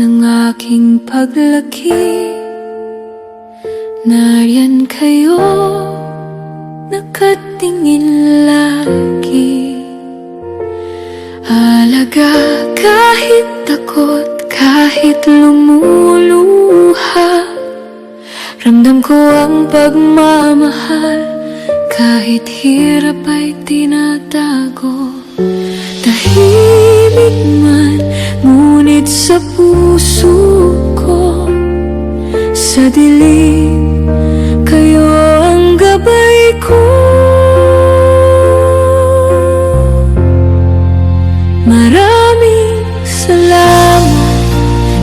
ng aking paglaki. Nariyan kayo, nakatingin lagi. Alaga kahit takot, kahit lumuluha. Ramdam ko ang pagmamahal, kahit hirap ay tinatago. Tahimik man, ngunit sa puso ko. Sa dilim, kayo ang gabay ko. Maraming salamat,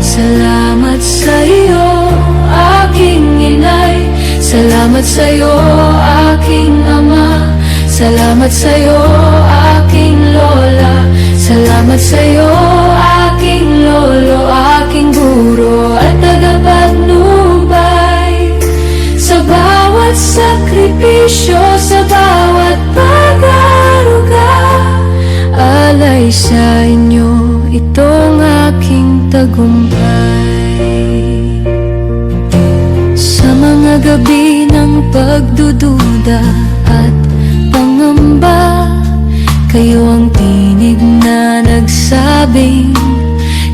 salamat sa iyo, aking inay. Salamat sa iyo, aking ama. Salamat sa iyo, aking lola. Salamat sa iyo, aking lolo, aking guro at tagapagnumbay. Sa bawat sakripisyo, sa bawat pag-aaruga, alay sa inyo itong aking tagumpay. Sa mga gabi ng pagdududa at pangamba, kayo ang tinig na nagsabing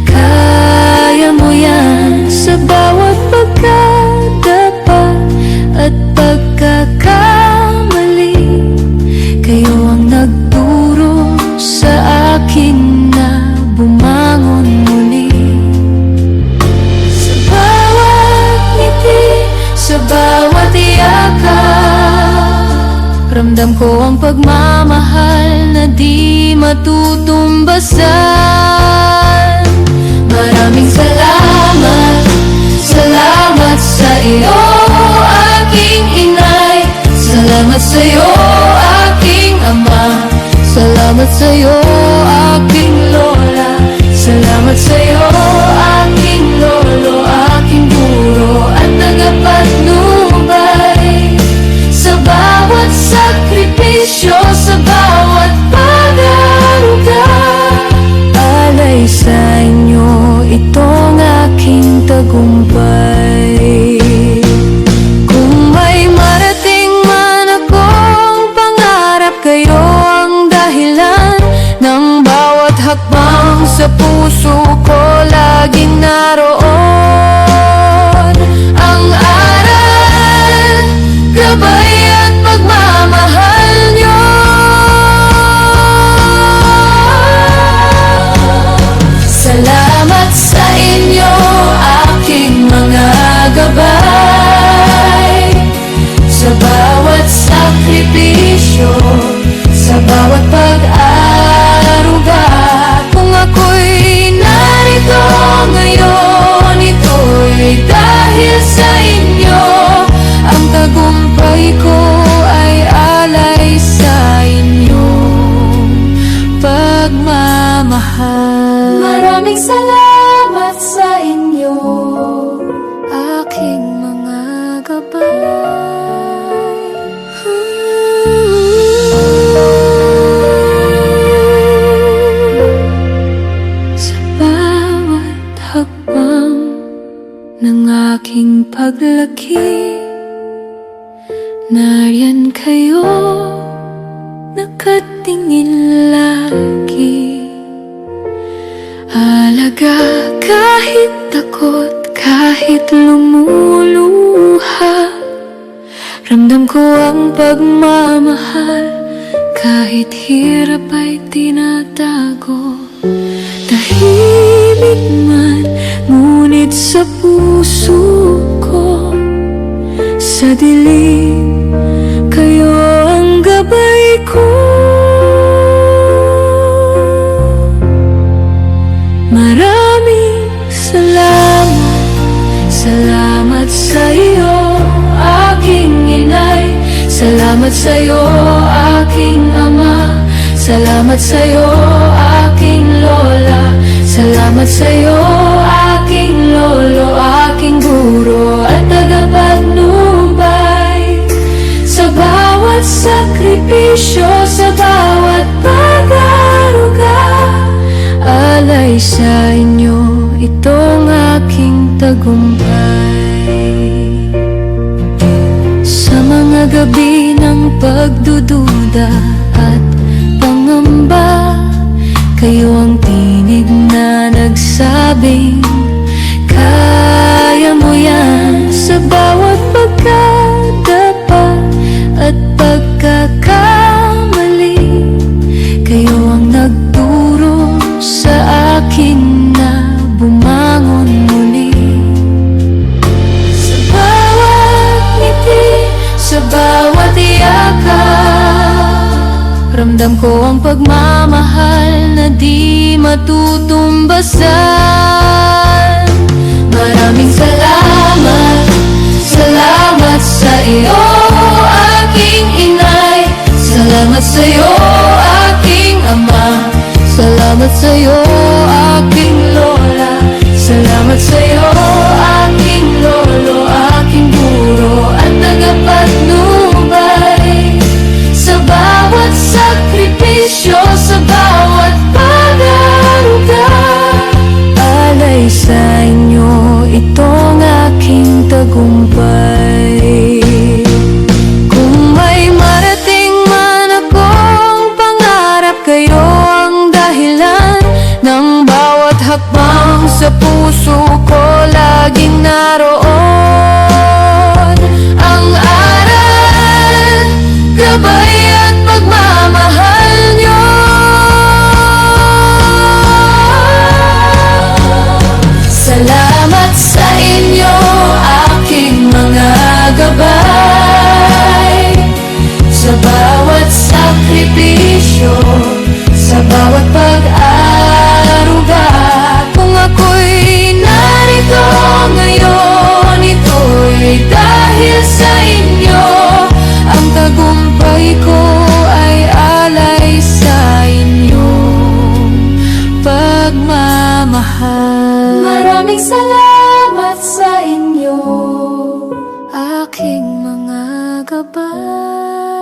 kaya mo yan. Sa bawat pagkadapa at pagkakamali, kayo ang nagturo sa akin na bumangon muli. Sa bawat ngiti, sa bawat yakap, ramdam ko ang pagmamahal na di matutumbasan. Maraming salamat, salamat sa iyo, aking inay. Salamat sa iyo, aking ama. Salamat sa iyo, aking lola. Salamat sa iyo, aking lolo, aking guro at tagapagnumbay. Sa bawat sakripisyo, sa bawat pag-aaruga, alay sa inyo itong aking tagumpay. Kung may marating man akong pangarap, kayo ang dahilan ng bawat hakbang. Sa puso ko laging naroon ang aral, gabay at pagmamahal nyo. Salamat sa inyo, aking mga gabay. Sa bawat sakripisyo, sa bawat pag-aaruga. Kung ako'y narito ngayon, ito'y dahil sa inyo. Ang tagumpay ko ay alay sa inyong pagmamahal. Maraming salamat sa inyo, aking mga gabay. Sa bawat hakbang ng aking paglaki, nariyan kayo, nakatingin lagi. Alaga kahit takot, kahit lumuluha. Ramdam ko ang pagmamahal, kahit hirap ay tinatago. Tahimik man, ngunit sa puso ko. Sa dilim, kayo ang gabay ko. Maraming salamat, salamat sa iyo, aking inay. Salamat sa iyo, aking ama. Salamat sa iyo, aking lola. Salamat sa iyo, aking lolo, aking guro at tagapagnumbay. Sa bawat sakripisyo, sa bawat pag-aaruga, alay sa inyo itong ng pagdududa at pangamba. Kayo ang tinig na nagsabing kaya mo yan. Sa bawat pagkadapa at pagkakamali, kayo ang nagturo sa akin na bumangon muli. Sa bawat ngiti, sa bawat yakap, ramdam ko ang pagmamahal na di matutumbasan. Maraming salamat, salamat sa iyo, aking inay. Salamat sa iyo, aking ama. Salamat sa iyo, aking lola. Salamat sa iyo, aking lolo, aking guro at tagapagtnubay. Sa bawat sakripisyo, sa bawat pag-aaruga, alay sa inyo itong aking tagumpay. Kung may marating man akong pangarap, kayo ang dahilan ng bawat hakbang. Sa puso ko laging naroon ang aral, gabay at pagmamahal nyo. Salamat sa inyo, aking mga gabay. Sa bawat sakripisyo, sa bawat pag-aaruga. Kung ako'y narito ngayon, ito'y dahil sa inyo. Ang tagumpay ko ay alay sa inyong pagmamahal. Maraming salamat sa inyo, aking mga gabay.